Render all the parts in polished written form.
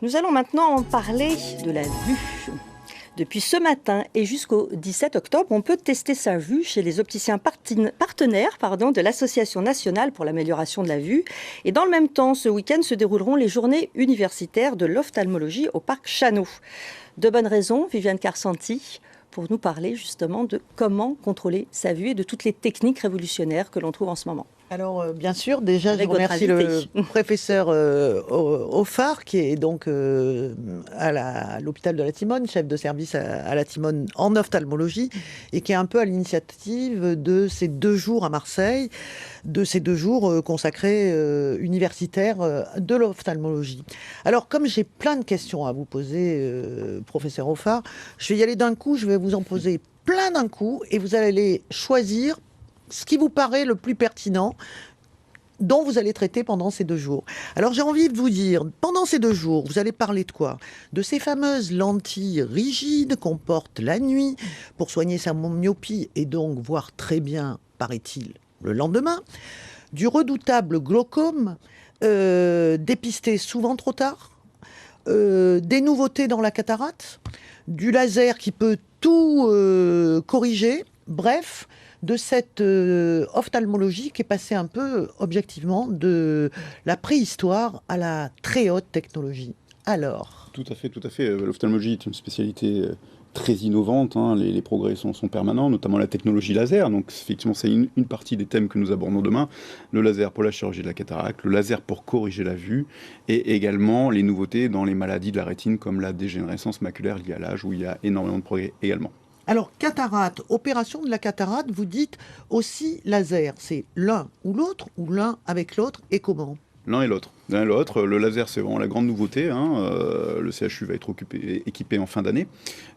Nous allons maintenant parler de la vue. Depuis ce matin et jusqu'au 17 octobre, on peut tester sa vue chez les opticiens partenaires de l'Association nationale pour l'amélioration de la vue. Et dans le même temps, ce week-end se dérouleront les journées universitaires de l'ophtalmologie au parc Chano. De bonnes raisons, Viviane Carsanti, pour nous parler justement de comment contrôler sa vue et de toutes les techniques révolutionnaires que l'on trouve en ce moment. Alors, bien sûr, déjà, Avec je remercie votre le professeur Offard, qui est donc à l'hôpital de la Timone, chef de service à la Timone en ophtalmologie, et qui est un peu à l'initiative de ces 2 jours à Marseille, de ces 2 jours consacrés universitaires de l'ophtalmologie. Alors, comme j'ai plein de questions à vous poser, professeur Offard, je vais y aller d'un coup, je vais vous en poser plein d'un coup, et vous allez les choisir ce qui vous paraît le plus pertinent, dont vous allez traiter pendant ces 2 jours. Alors j'ai envie de vous dire, pendant ces 2 jours, vous allez parler de quoi? De ces fameuses lentilles rigides qu'on porte la nuit pour soigner sa myopie et donc voir très bien, paraît-il, le lendemain. Du redoutable glaucome, dépisté souvent trop tard. Des nouveautés dans la cataracte. Du laser qui peut tout corriger. Bref, de cette ophtalmologie qui est passée un peu objectivement de la préhistoire à la très haute technologie. Alors, Tout à fait, tout à fait. L'ophtalmologie est une spécialité très innovante. Les progrès sont permanents, notamment la technologie laser. Donc, effectivement, c'est une partie des thèmes que nous abordons demain. Le laser pour la chirurgie de la cataracte, le laser pour corriger la vue, et également les nouveautés dans les maladies de la rétine, comme la dégénérescence maculaire liée à l'âge, où il y a énormément de progrès également. alors cataracte, opération de la cataracte, vous dites aussi laser. C'est l'un ou l'un avec l'autre, et comment? L'un et l'autre. L'un et l'autre. Le laser, c'est vraiment la grande nouveauté. Le CHU va être équipé en fin d'année.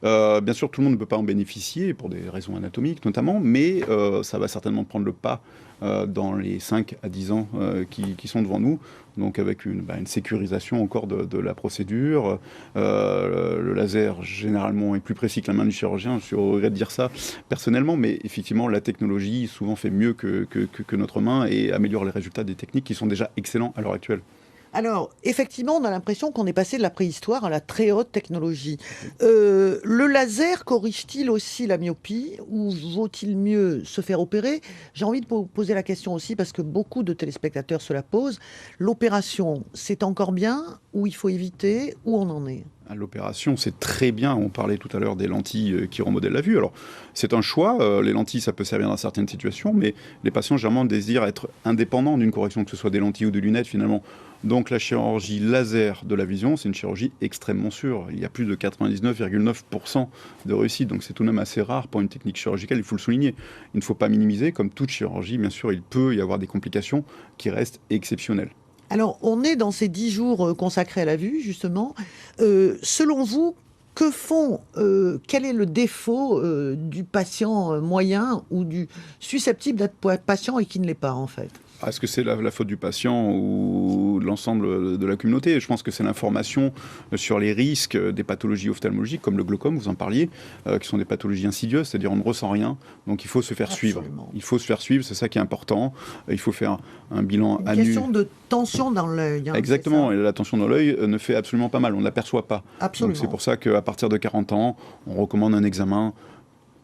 Bien sûr, tout le monde ne peut pas en bénéficier, pour des raisons anatomiques notamment, mais ça va certainement prendre le pas dans les 5 à 10 ans qui sont devant nous. Donc avec une sécurisation encore de la procédure. Le laser, généralement, est plus précis que la main du chirurgien. Je suis au regret de dire ça personnellement, mais effectivement, la technologie souvent fait mieux que notre main et améliore les résultats des techniques qui sont déjà excellents à l'heure actuelle. Alors, effectivement, on a l'impression qu'on est passé de la préhistoire à la très haute technologie. Le laser corrige-t-il aussi la myopie, ou vaut-il mieux se faire opérer? J'ai envie de vous poser la question aussi, parce que beaucoup de téléspectateurs se la posent. L'opération, c'est encore bien, ou il faut éviter, où on en est? L'opération, c'est très bien. On parlait tout à l'heure des lentilles qui remodèlent la vue. Alors, c'est un choix. Les lentilles, ça peut servir dans certaines situations, mais les patients, généralement, désirent être indépendants d'une correction, que ce soit des lentilles ou des lunettes, finalement. Donc, la chirurgie laser de la vision, c'est une chirurgie extrêmement sûre. Il y a plus de 99,9% de réussite. Donc, c'est tout de même assez rare pour une technique chirurgicale. Il faut le souligner. Il ne faut pas minimiser. Comme toute chirurgie, bien sûr, il peut y avoir des complications qui restent exceptionnelles. Alors, on est dans ces 10 jours consacrés à la vue, justement. Selon vous, quel est le défaut du patient moyen ou du susceptible d'être patient et qui ne l'est pas, en fait? Est-ce que c'est la faute du patient ou de l'ensemble de la communauté? Je pense que c'est l'information sur les risques des pathologies ophtalmologiques, comme le glaucome, vous en parliez, qui sont des pathologies insidieuses, c'est-à-dire on ne ressent rien, donc il faut se faire suivre. Il faut se faire suivre, c'est ça qui est important. Il faut faire un bilan Une annuel. question de tension dans l'œil. Exactement, et la tension dans l'œil ne fait absolument pas mal, on ne l'aperçoit pas. Absolument. Donc c'est pour ça qu'à partir de 40 ans, on recommande un examen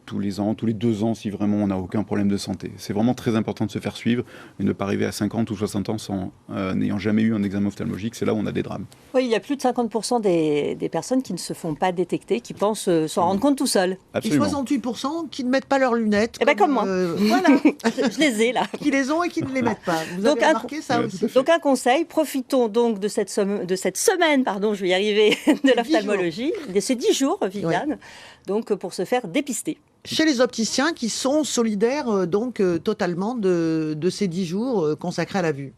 tous les ans, tous les 2 ans, si vraiment on n'a aucun problème de santé. C'est vraiment très important de se faire suivre et de ne pas arriver à 50 ou 60 ans sans n'ayant jamais eu un examen ophtalmologique. C'est là où on a des drames. Oui, il y a plus de 50% des personnes qui ne se font pas détecter, qui pensent s'en rendre compte tout seuls. Absolument. Et 68% qui ne mettent pas leurs lunettes. Comme moi. Voilà. Je les ai là. Qui les ont et qui ne les mettent pas. Vous Donc, avez remarqué ça aussi? Donc un conseil, profitons donc de cette semaine, je vais y arriver, de l'ophtalmologie, de ces 10 jours, Viviane, donc pour se faire dépister. Chez les opticiens qui sont solidaires totalement de ces 10 jours consacrés à la vue.